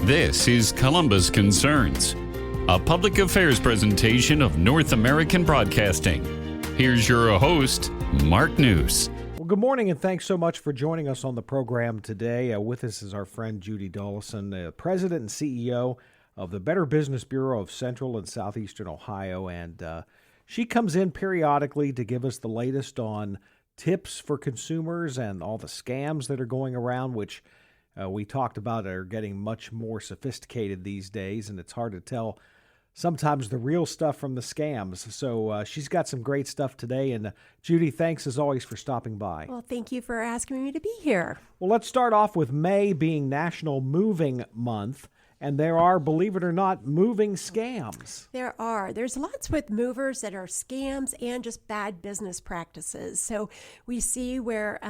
This is Columbus Concerns, a public affairs presentation of North American Broadcasting. Here's your host, Mark News. Well, good morning, and thanks so much for joining us on the program today. With us is our friend Judy Dollison, President and CEO of the Better Business Bureau of Central and Southeastern Ohio, and she comes in periodically to give us the latest on tips for consumers and all the scams that are going around, which we talked about are getting much more sophisticated these days, and it's hard to tell sometimes the real stuff from the scams. So she's got some great stuff today. And Judy, thanks as always for stopping by. Well, thank you for asking me to be here. Well, let's start off with May being National Moving Month. And there are, believe it or not, moving scams. There are. There's lots with movers that are scams and just bad business practices. So we see where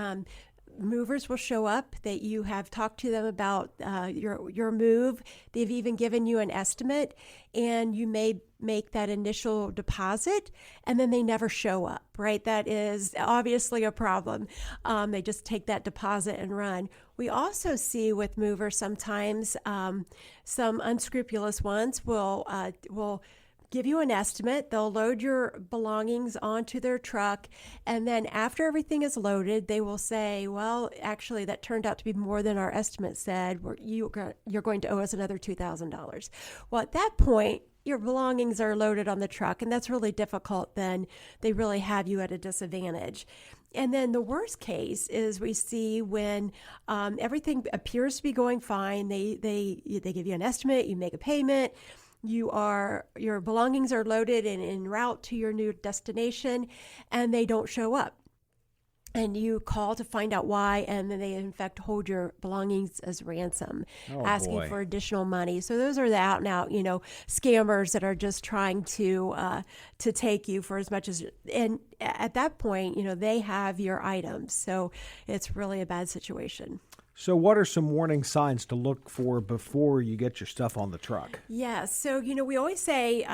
movers will show up that you have talked to them about your move. They've even given you an estimate, and you may make that initial deposit, and then they never show up, right? That is obviously a problem. They just take that deposit and run. We also see with movers sometimes some unscrupulous ones will give you an estimate. They'll load your belongings onto their truck, and then after everything is loaded, they will say, well, actually, that turned out to be more than our estimate said. You're going to owe us another $2,000. Well, at that point, your belongings are loaded on the truck, and that's really difficult. Then they really have you at a disadvantage. And then the worst case is we see when everything appears to be going fine. They give you an estimate, you make a payment, your belongings are loaded and en route to your new destination, and they don't show up. And you call to find out why, and then they in fact hold your belongings as ransom, asking for additional money. So those are the out and out, scammers that are just trying to take you for as much as. And at that point, they have your items. So it's really a bad situation. So what are some warning signs to look for before you get your stuff on the truck? Yeah. So we always say,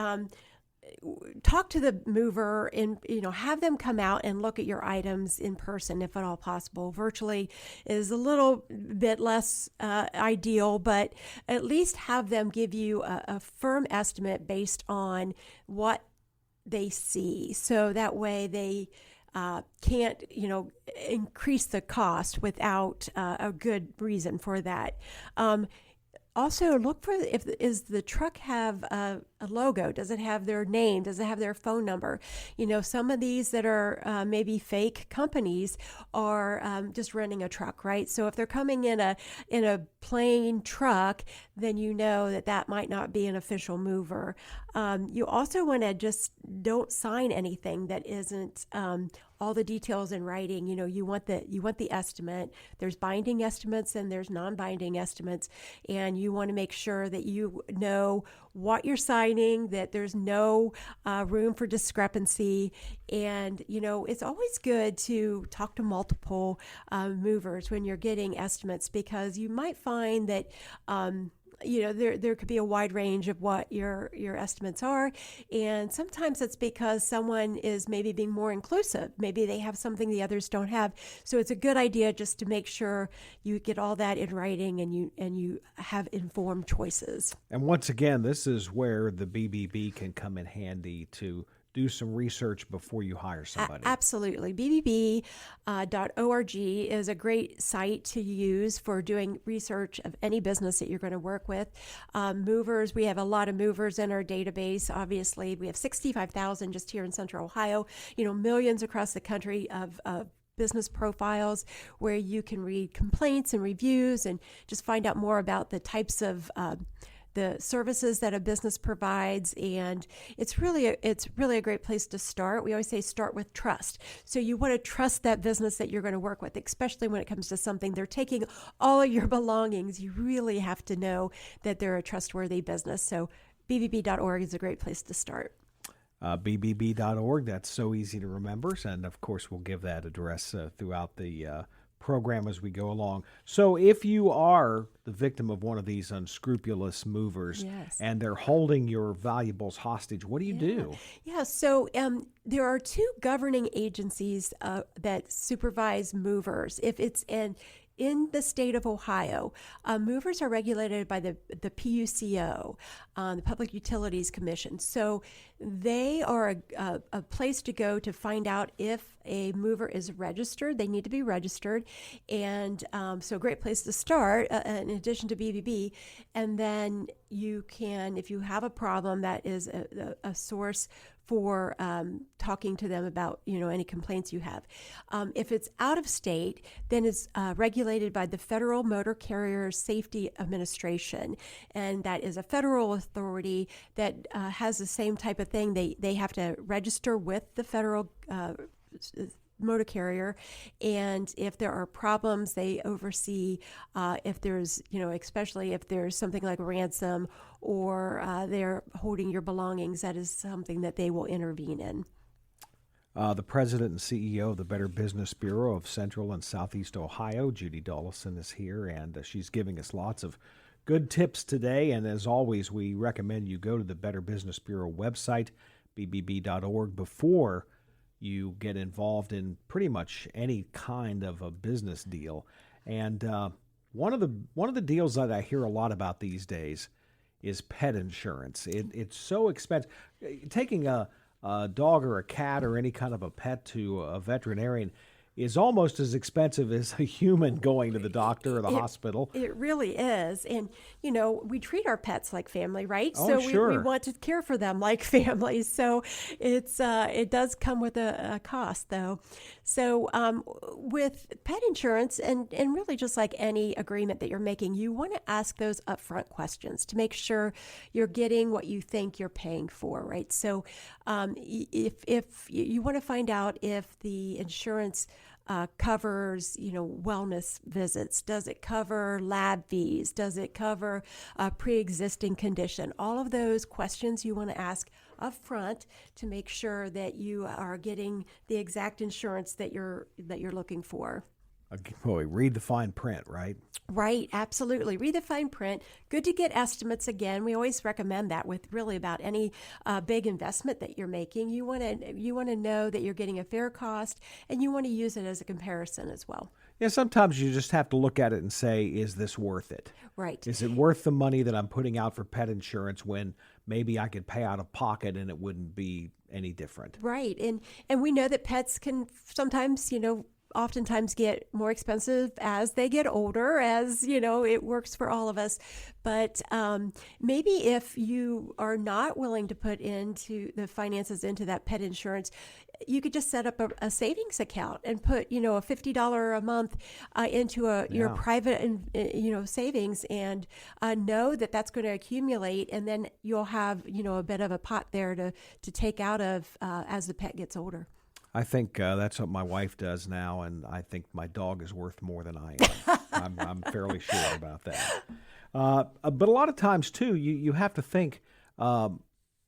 talk to the mover and, have them come out and look at your items in person, if at all possible. Virtually is a little bit less ideal, but at least have them give you a firm estimate based on what they see. So that way they can't, increase the cost without a good reason for that. Also, look for is the truck have a logo? Does it have their name? Does it have their phone number? Some of these that are maybe fake companies are just renting a truck, right? So if they're coming in a plain truck, then that might not be an official mover. You also want to just don't sign anything that isn't all the details in writing. You want the estimate. There's binding estimates and there's non-binding estimates, and you want to make sure that you know what you're signing, that there's no room for discrepancy. And it's always good to talk to multiple movers when you're getting estimates, because you might find that there could be a wide range of what your estimates are. And sometimes it's because someone is maybe being more inclusive. Maybe they have something the others don't have. So it's a good idea just to make sure you get all that in writing and you have informed choices. And once again, this is where the BBB can come in handy to do some research before you hire somebody. Absolutely. BBB.org is a great site to use for doing research of any business that you're going to work with. Movers, we have a lot of movers in our database. Obviously, we have 65,000 just here in Central Ohio, millions across the country of business profiles where you can read complaints and reviews and just find out more about the types of the services that a business provides. And it's really a great place to start. We always say start with trust. So you want to trust that business that you're going to work with, especially when it comes to something they're taking all of your belongings. You really have to know that they're a trustworthy business. So bbb.org is a great place to start. bbb.org, that's so easy to remember. And of course, we'll give that address throughout the program as we go along. So if you are the victim of one of these unscrupulous movers, yes, and they're holding your valuables hostage, what do you do? Yeah, so there are two governing agencies that supervise movers. If it's in the state of Ohio, movers are regulated by the PUCO, the Public Utilities Commission. So they are a place to go to find out if a mover is registered. They need to be registered. And so a great place to start, in addition to BBB. And then you can, if you have a problem, that is a source for talking to them about, any complaints you have. If it's out of state, then it's regulated by the Federal Motor Carrier Safety Administration, and that is a federal authority that has the same type of thing. They have to register with the federal motor carrier, and if there are problems, they oversee if there's, especially if there's something like ransom or they're holding your belongings, that is something that they will intervene in. The president and CEO of the Better Business Bureau of Central and Southeast Ohio, Judy Dollison, is here, and she's giving us lots of good tips today. And as always, we recommend you go to the Better Business Bureau website, bbb.org, before you get involved in pretty much any kind of a business deal. And one of the deals that I hear a lot about these days is pet insurance. It's so expensive. Taking a dog or a cat or any kind of a pet to a veterinarian is almost as expensive as a human going to the doctor or the hospital. It really is. And, we treat our pets like family, right? Oh, so sure. we want to care for them like family. So it does come with a cost, though. So with pet insurance, and really just like any agreement that you're making, you want to ask those upfront questions to make sure you're getting what you think you're paying for, right? So if you want to find out if the insurance covers, wellness visits. Does it cover lab fees? Does it cover a pre-existing condition? All of those questions you want to ask up front to make sure that you are getting the exact insurance that you're looking for. Boy, read the fine print, right? Right, absolutely. Read the fine print. Good to get estimates again. We always recommend that with really about any big investment that you're making. You want to know that you're getting a fair cost, and you want to use it as a comparison as well. Yeah, sometimes you just have to look at it and say, is this worth it? Right. Is it worth the money that I'm putting out for pet insurance when maybe I could pay out of pocket and it wouldn't be any different? Right. And we know that pets can sometimes, oftentimes get more expensive as they get older, as it works for all of us. But maybe if you are not willing to put into the finances into that pet insurance, you could just set up a savings account and put, a $50 a month into your private, savings, and know that that's going to accumulate, and then you'll have, a bit of a pot there to take out of as the pet gets older. I think that's what my wife does now, and I think my dog is worth more than I am. I'm fairly sure about that. But a lot of times, too, you have to think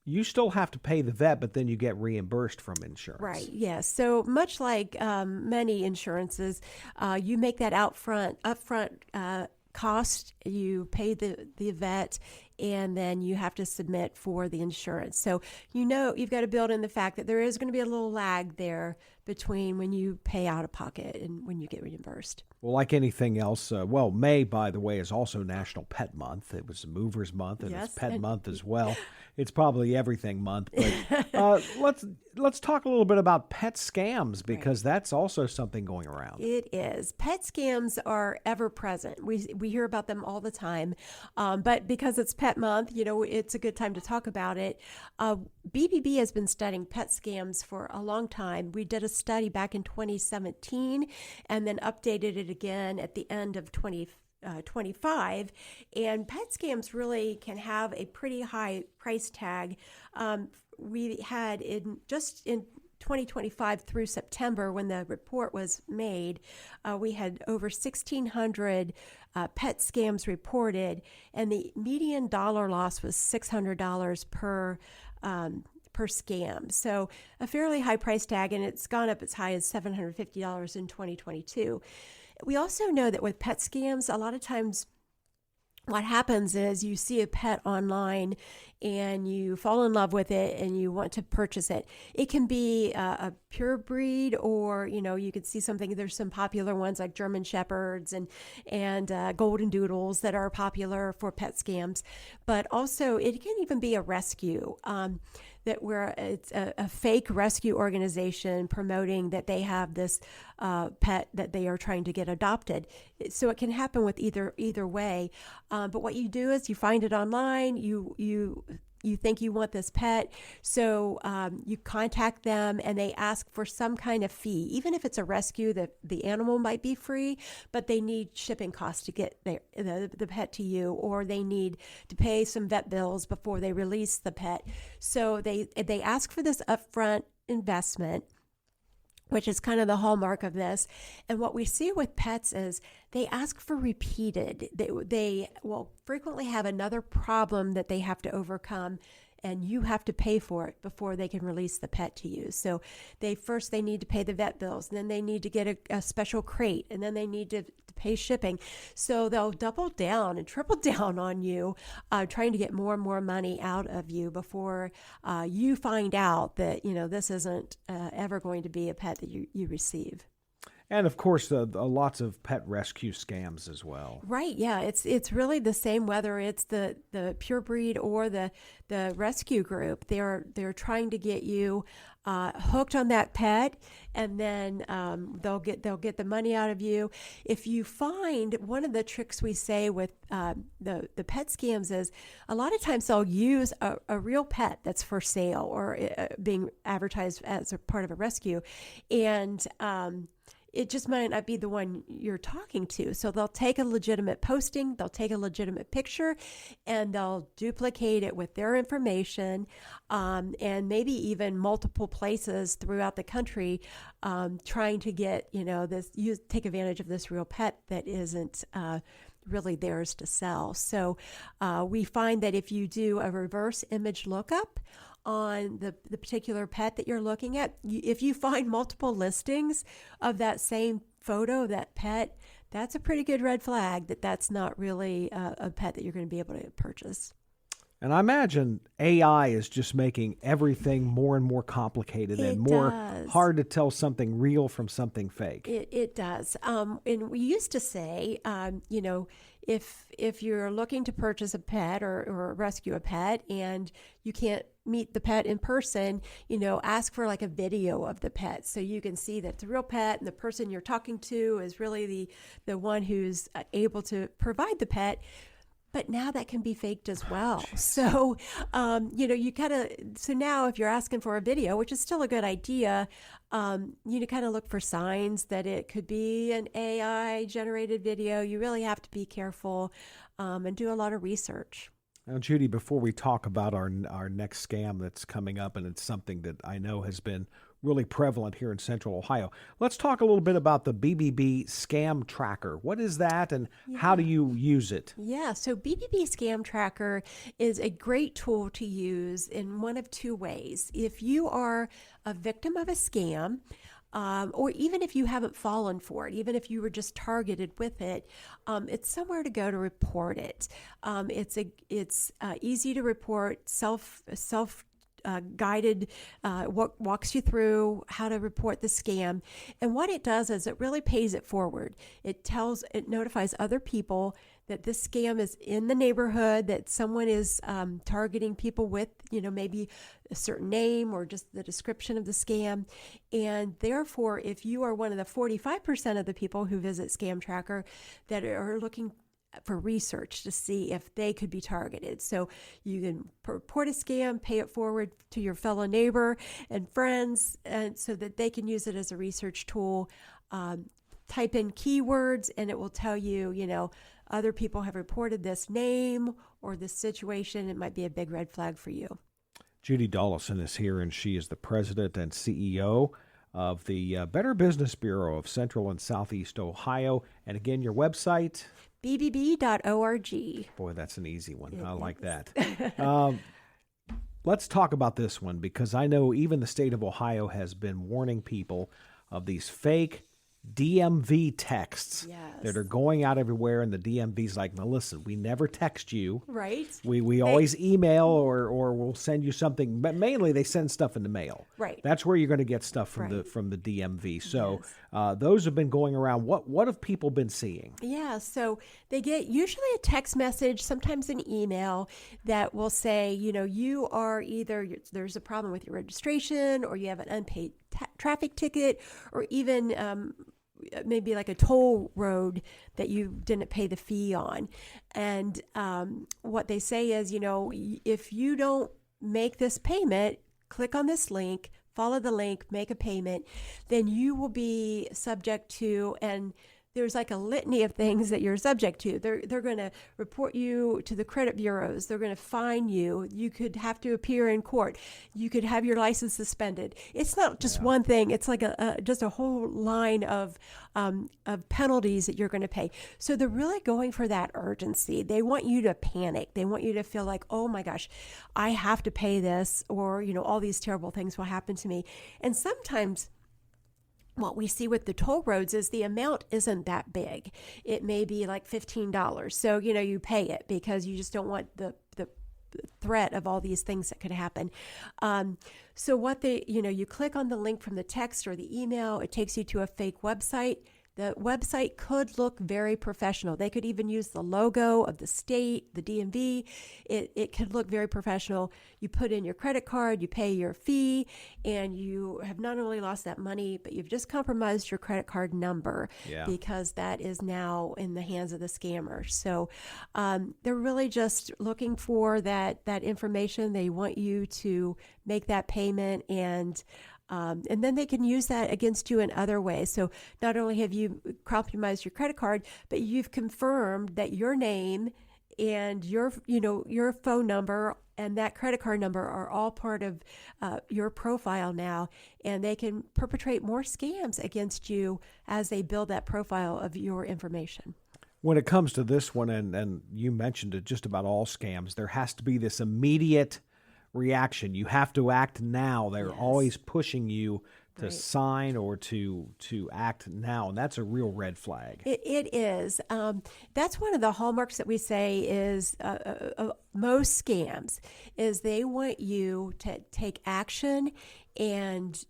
you still have to pay the vet, but then you get reimbursed from insurance. Right, yes. So much like many insurances, you make that upfront cost, you pay the vet, and then you have to submit for the insurance. So you've got to build in the fact that there is going to be a little lag there between when you pay out of pocket and when you get reimbursed. Well, like anything else, May, by the way, is also National Pet Month. It was Movers Month, and Yes, it's Pet and Month as well. It's probably everything month. But let's talk a little bit about pet scams, because that's also something going around. It is. Pet scams are ever present. We hear about them all the time. But because it's Pet Month, it's a good time to talk about it. BBB has been studying pet scams for a long time. We did a study back in 2017 and then updated it again at the end of 2025, and pet scams really can have a pretty high price tag. We had in 2025 through September, when the report was made, we had over 1,600 pet scams reported, and the median dollar loss was $600 per scam. So a fairly high price tag, and it's gone up as high as $750 in 2022. We also know that with pet scams, a lot of times what happens is you see a pet online and you fall in love with it and you want to purchase it. It can be a pure breed, or you could see something. There's some popular ones like German Shepherds and Golden Doodles that are popular for pet scams, but also it can even be a rescue. That where it's a fake rescue organization promoting that they have this pet that they are trying to get adopted. So it can happen with either way. But what you do is you find it online. You think you want this pet, so you contact them and they ask for some kind of fee. Even if it's a rescue, the animal might be free, but they need shipping costs to get the pet to you, or they need to pay some vet bills before they release the pet. So they ask for this upfront investment, which is kind of the hallmark of this. And what we see with pets is they ask for repeated. They will frequently have another problem that they have to overcome, and you have to pay for it before they can release the pet to you. So they need to pay the vet bills, and then they need to get a special crate, and then they need to pay shipping. So they'll double down and triple down on you, trying to get more and more money out of you before you find out that this isn't ever going to be a pet that you receive. And of course, lots of pet rescue scams as well. Right. Yeah. It's really the same whether it's the pure breed or the rescue group. They're trying to get you hooked on that pet, and then they'll get the money out of you. If you find, one of the tricks we say with the pet scams is a lot of times they'll use a real pet that's for sale or being advertised as a part of a rescue, and it just might not be the one you're talking to. So they'll take a legitimate posting, they'll take a legitimate picture, and they'll duplicate it with their information, and maybe even multiple places throughout the country, trying to get, take advantage of this real pet that isn't really theirs to sell. So we find that if you do a reverse image lookup on the particular pet that you're looking at, if you find multiple listings of that same photo of that pet, that's a pretty good red flag that that's not really a pet that you're going to be able to purchase. And I imagine AI is just making everything more and more complicated and more hard to tell something real from something fake. It does. And we used to say, if you're looking to purchase a pet or rescue a pet and you can't meet the pet in person, ask for like a video of the pet so you can see that it's a real pet and the person you're talking to is really the one who's able to provide the pet. But now that can be faked as well. So, so now if you're asking for a video, which is still a good idea, you kind of look for signs that it could be an AI generated video. You really have to be careful and do a lot of research. Now, Judy, before we talk about our next scam that's coming up, and it's something that I know has been really prevalent here in Central Ohio, let's talk a little bit about the BBB Scam Tracker. What is that, and how do you use it? Yeah, so BBB Scam Tracker is a great tool to use in one of two ways. If you are a victim of a scam, or even if you haven't fallen for it, even if you were just targeted with it, it's somewhere to go to report it. It's easy to report, guided, walks you through how to report the scam. And what it does is it really pays it forward. It notifies other people that this scam is in the neighborhood, that someone is targeting people with, maybe a certain name or just the description of the scam. And therefore, if you are one of the 45% of the people who visit Scam Tracker that are looking for research to see if they could be targeted. So you can report a scam, pay it forward to your fellow neighbor and friends, and so that they can use it as a research tool. Type in keywords and it will tell you, other people have reported this name or this situation. It might be a big red flag for you. Judy Dollison is here, and she is the president and CEO of the Better Business Bureau of Central and Southeast Ohio. And again, your website? bbb.org. Boy, that's an easy one. I like that. Let's talk about this one, because I know even the state of Ohio has been warning people of these fake DMV texts Yes. that are going out everywhere, and the DMV's like, now listen, we never text you. Right. We always email or we'll send you something, but mainly they send stuff in the mail. Right. That's where you're going to get stuff from Right. the DMV. So Yes. those have been going around. What have people been seeing? Yeah, so they get usually a text message, sometimes an email that will say, you are either there's a problem with your registration, or you have an unpaid traffic ticket, or even maybe like a toll road that you didn't pay the fee on. And what they say is, if you don't make this payment, click on this link, follow the link, make a payment, then you will be subject to, and there's like a litany of things that you're subject to. They're going to report you to the credit bureaus. They're going to fine you. You could have to appear in court. You could have your license suspended. It's not just one thing. It's like just a whole line of penalties that you're going to pay. So they're really going for that urgency. They want you to panic. They want you to feel like, oh my gosh, I have to pay this, or all these terrible things will happen to me. And sometimes what we see with the toll roads is the amount isn't that big. It may be like $15. So, you pay it because you just don't want the threat of all these things that could happen. So what you click on the link from the text or the email, it takes you to a fake website. The website could look very professional. They could even use the logo of the state, the DMV. It could look very professional. You put in your credit card, you pay your fee, and you have not only lost that money, but you've just compromised your credit card number because that is now in the hands of the scammer. So they're really just looking for that information. They want you to make that payment, and then they can use that against you in other ways. So not only have you compromised your credit card, but you've confirmed that your name and your phone number and that credit card number are all part of your profile now, and they can perpetrate more scams against you as they build that profile of your information. When it comes to this one, and you mentioned it, just about all scams, there has to be this immediate reaction. You have to act now. They're always pushing you to sign or to act now, and that's a real red flag. It is. That's one of the hallmarks that we say is most scams is they want you to take action and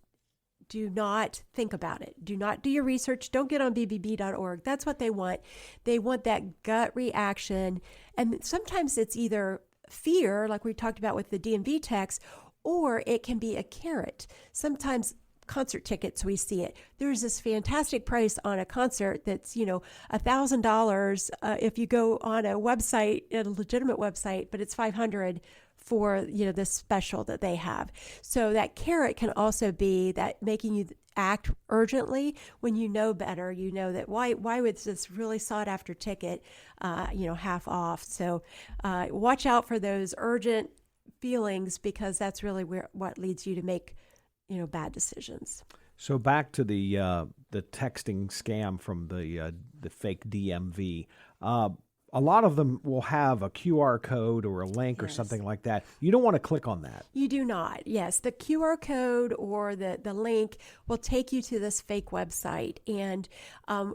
do not think about it. Do not do your research. Don't get on bbb.org. That's what they want. They want that gut reaction, and sometimes it's either fear, like we talked about with the DMV text, or it can be a carrot. Sometimes concert tickets, we see it. There's this fantastic price on a concert that's, $1,000 if you go on a website, a legitimate website, but it's $500 for, this special that they have. So that carrot can also be that making you act urgently when you know better. You know that why would this really sought after ticket, half off. So watch out for those urgent feelings, because that's really what leads you to make, bad decisions. So back to the texting scam from the fake DMV. A lot of them will have a QR code or a link or something like that. You don't want to click on that. You do not. Yes, the QR code or the link will take you to this fake website. And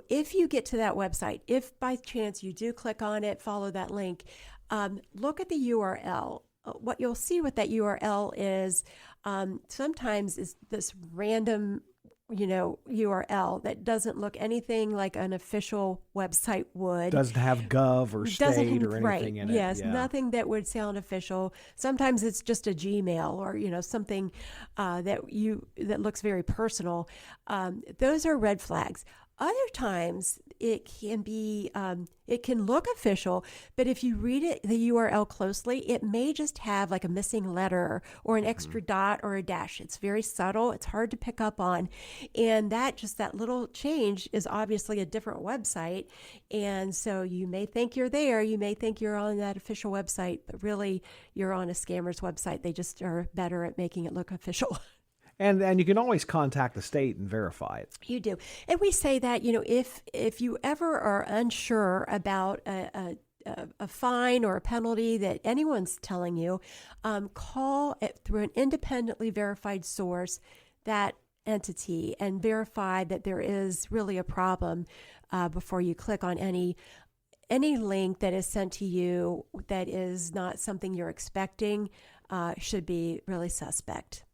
if you get to that website, if by chance you do click on it, follow that link, look at the URL. What you'll see with that URL is sometimes is this random URL that doesn't look anything like an official website would. Doesn't have gov or state or anything in it. Yes, nothing that would sound official. Sometimes it's just a Gmail or something that looks very personal. Those are red flags. Other times it can be, it can look official, but if you read the URL closely, it may just have like a missing letter or an extra dot or a dash. It's very subtle. It's hard to pick up on. And that little change is obviously a different website. And so you may think you're there. You may think you're on that official website, but really you're on a scammer's website. They just are better at making it look official. And you can always contact the state and verify it. You do. And we say that, if you ever are unsure about a fine or a penalty that anyone's telling you, call through an independently verified source that entity and verify that there is really a problem before you click on any link that is sent to you that is not something you're expecting. Should be really suspect.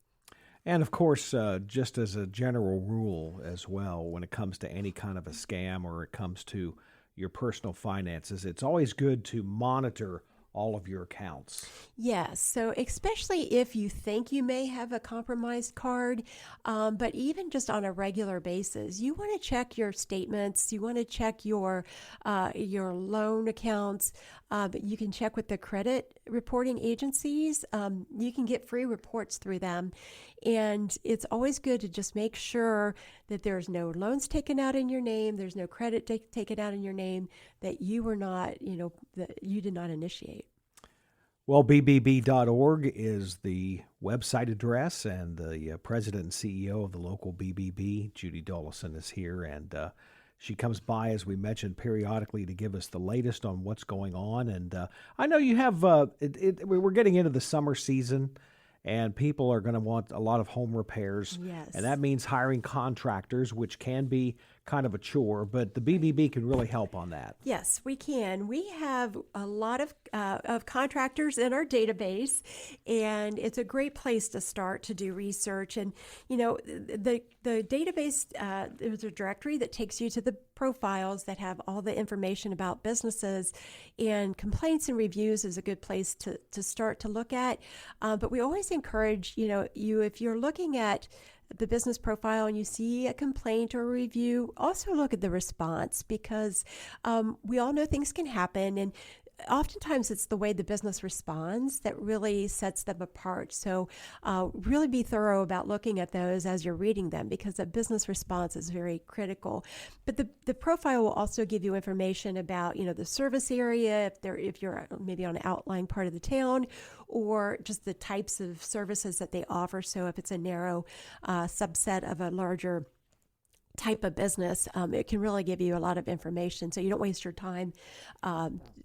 And of course, just as a general rule as well, when it comes to any kind of a scam or it comes to your personal finances, it's always good to monitor all of your accounts. Yes, so especially if you think you may have a compromised card, but even just on a regular basis, you want to check your statements. You want to check your loan accounts. You can check with the credit reporting agencies. You can get free reports through them, and it's always good to just make sure that there's no loans taken out in your name, there's no credit taken out in your name that you were not, that you did not initiate. Well, BBB.org is the website address, and the president and CEO of the local BBB, Judy Dollison, is here, and she comes by, as we mentioned, periodically to give us the latest on what's going on. And I know you have, we're getting into the summer season, and people are going to want a lot of home repairs. Yes. And that means hiring contractors, which can be kind of a chore, but the BBB can really help on that. Yes, we can. We have a lot of contractors in our database, and it's a great place to start to do research. And, the database, there's a directory that takes you to the profiles that have all the information about businesses, and complaints and reviews is a good place to start to look at. But we always encourage, if you're looking at the business profile and you see a complaint or a review, also look at the response, because we all know things can happen, and oftentimes it's the way the business responds that really sets them apart. So really be thorough about looking at those as you're reading them, because a business response is very critical. But the profile will also give you information about, the service area, if you're maybe on an outlying part of the town, or just the types of services that they offer. So if it's a narrow subset of a larger type of business, it can really give you a lot of information, so you don't waste your time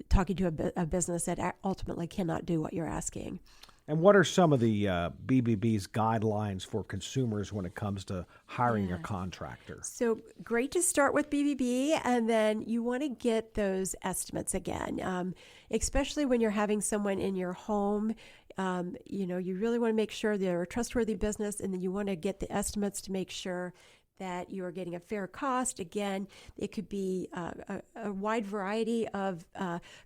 talking to a business that ultimately cannot do what you're asking. And what are some of the BBB's guidelines for consumers when it comes to hiring a contractor? So great to start with BBB, and then you want to get those estimates again, especially when you're having someone in your home. You really want to make sure they're a trustworthy business, and then you want to get the estimates to make sure that you are getting a fair cost. Again, it could be a wide variety of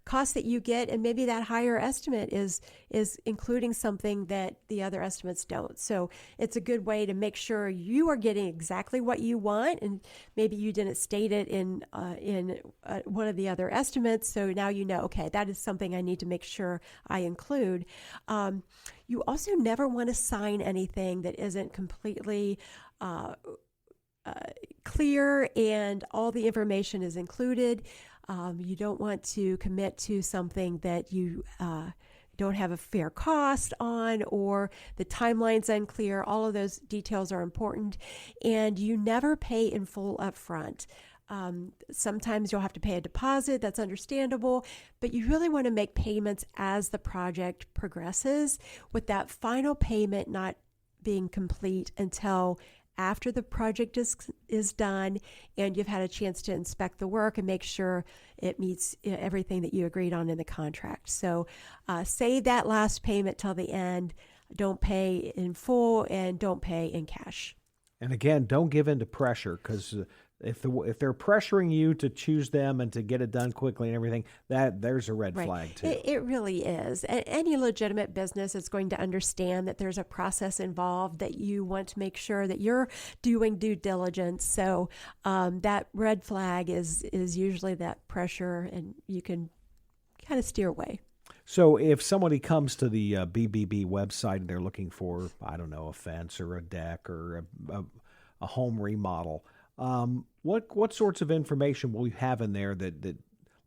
costs that you get, and maybe that higher estimate is including something that the other estimates don't. So it's a good way to make sure you are getting exactly what you want, and maybe you didn't state it in one of the other estimates. So now okay, that is something I need to make sure I include. You also never want to sign anything that isn't completely clear and all the information is included. You don't want to commit to something that you don't have a fair cost on, or the timeline's unclear. All of those details are important, and you never pay in full up front. Sometimes you'll have to pay a deposit. That's understandable, but you really want to make payments as the project progresses, with that final payment not being complete until after the project is done and you've had a chance to inspect the work and make sure it meets everything that you agreed on in the contract. So save that last payment till the end. Don't pay in full and don't pay in cash. And again, don't give in to pressure, because if they're pressuring you to choose them and to get it done quickly and everything, there's a red flag too. It really is. Any legitimate business is going to understand that there's a process involved, that you want to make sure that you're doing due diligence. So that red flag is usually that pressure, and you can kind of steer away. So if somebody comes to the BBB website and they're looking for, I don't know, a fence or a deck or a home remodel, what sorts of information will you have in there that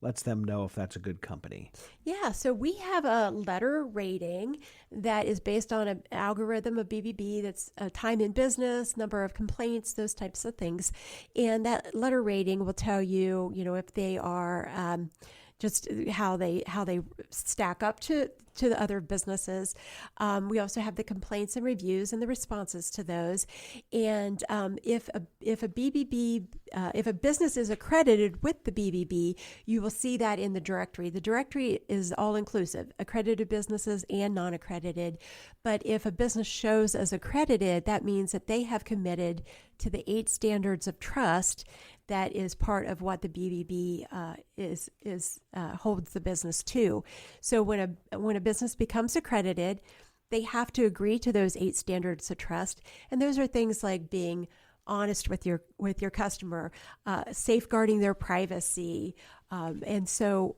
lets them know if that's a good company? Yeah, so we have a letter rating that is based on an algorithm of BBB that's time in business, number of complaints, those types of things. And that letter rating will tell you, if they are just how they stack up to the other businesses. We also have the complaints and reviews and the responses to those. And if a BBB, if a business is accredited with the BBB, you will see that in the directory. The directory is all inclusive, accredited businesses and non-accredited. But if a business shows as accredited, that means that they have committed to the 8 standards of trust that is part of what the BBB holds the business to. So when a business becomes accredited, they have to agree to those 8 standards of trust, and those are things like being honest with your customer, safeguarding their privacy, and so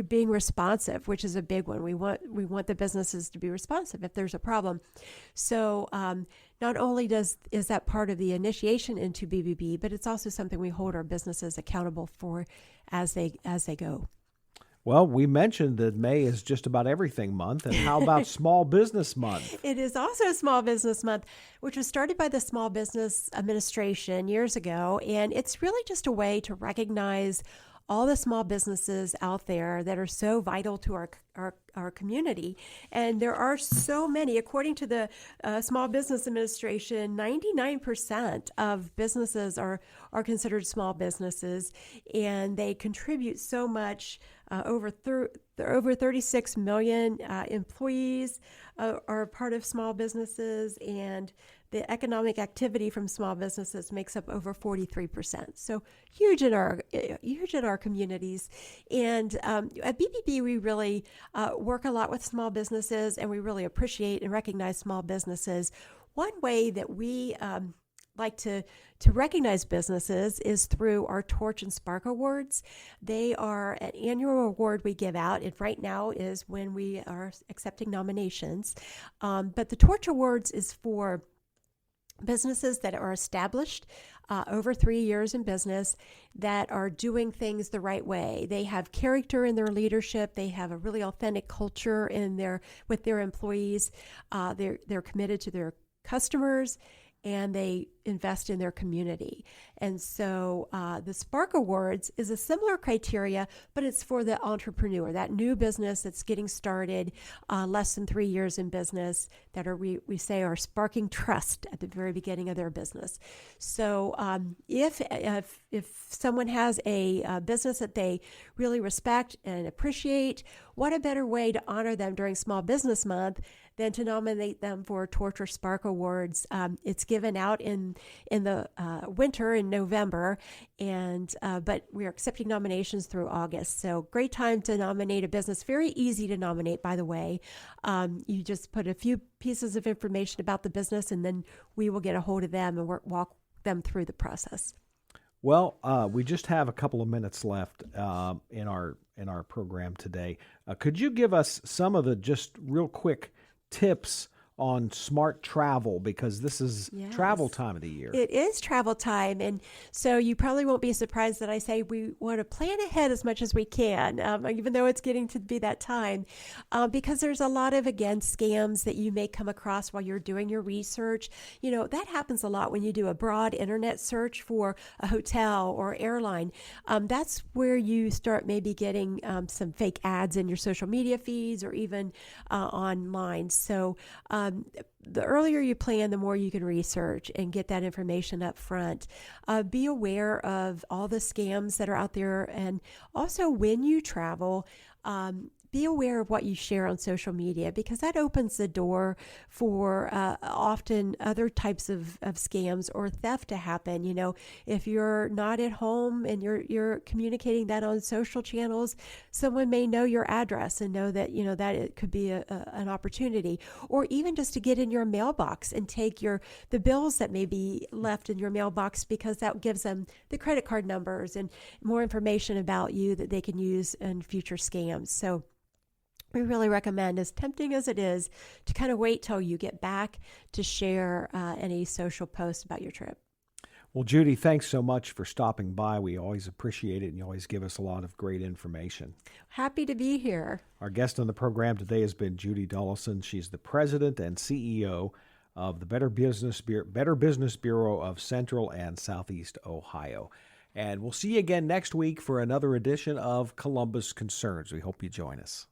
being responsive, which is a big one. We want the businesses to be responsive if there's a problem. So not only is that part of the initiation into BBB, but it's also something we hold our businesses accountable for as they go. Well, we mentioned that May is just about everything month, and how about Small Business Month? It is also Small Business Month, which was started by the Small Business Administration years ago, and it's really just a way to recognize all the small businesses out there that are so vital to our community. And there are so many. According to the Small Business Administration, 99% of businesses are considered small businesses, and they contribute so much. Over 36 million employees are part of small businesses, and the economic activity from small businesses makes up over 43%. So huge in our communities. And at BBB, we really work a lot with small businesses, and we really appreciate and recognize small businesses. One way that we like to recognize businesses is through our Torch and Spark Awards. They are an annual award we give out, and right now is when we are accepting nominations. But the Torch Awards is for businesses that are established over 3 years in business, that are doing things the right way. They have character in their leadership. They have a really authentic culture with their employees. They're committed to their customers, and they invest in their community. And so the Spark Awards is a similar criteria, but it's for the entrepreneur, that new business that's getting started, less than 3 years in business, that we say are sparking trust at the very beginning of their business. So if someone has a business that they really respect and appreciate, what a better way to honor them during Small Business Month than to nominate them for Torch or Spark Awards. It's given out in the winter in November, and but we are accepting nominations through August. So great time to nominate a business. Very easy to nominate, by the way. You just put a few pieces of information about the business, and then we will get a hold of them and walk them through the process. Well, we just have a couple of minutes left in our program today. Could you give us some of the just real quick tips on smart travel, because this is travel time of the year? It is travel time. And so you probably won't be surprised that I say we want to plan ahead as much as we can, even though it's getting to be that time, because there's a lot of, again, scams that you may come across while you're doing your research. You know, that happens a lot when you do a broad internet search for a hotel or airline. That's where you start maybe getting some fake ads in your social media feeds or even online. So the earlier you plan, the more you can research and get that information up front. Be aware of all the scams that are out there, and also when you travel, be aware of what you share on social media, because that opens the door for often other types of scams or theft to happen. You know, if you're not at home and you're communicating that on social channels, someone may know your address and know that, you know, that it could be an opportunity. Or even just to get in your mailbox and take the bills that may be left in your mailbox, because that gives them the credit card numbers and more information about you that they can use in future scams. So we really recommend, as tempting as it is, to kind of wait till you get back to share any social posts about your trip. Well, Judy, thanks so much for stopping by. We always appreciate it, and you always give us a lot of great information. Happy to be here. Our guest on the program today has been Judy Dollison. She's the president and CEO of the Better Business Bureau of Central and Southeast Ohio. And we'll see you again next week for another edition of Columbus Concerns. We hope you join us.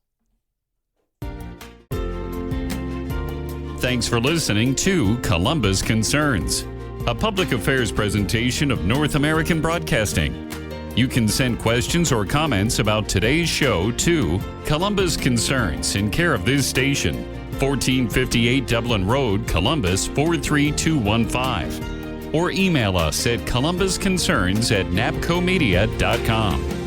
Thanks for listening to Columbus Concerns, a public affairs presentation of North American Broadcasting. You can send questions or comments about today's show to Columbus Concerns in care of this station, 1458 Dublin Road, Columbus 43215. Or email us at columbusconcerns@napcomedia.com.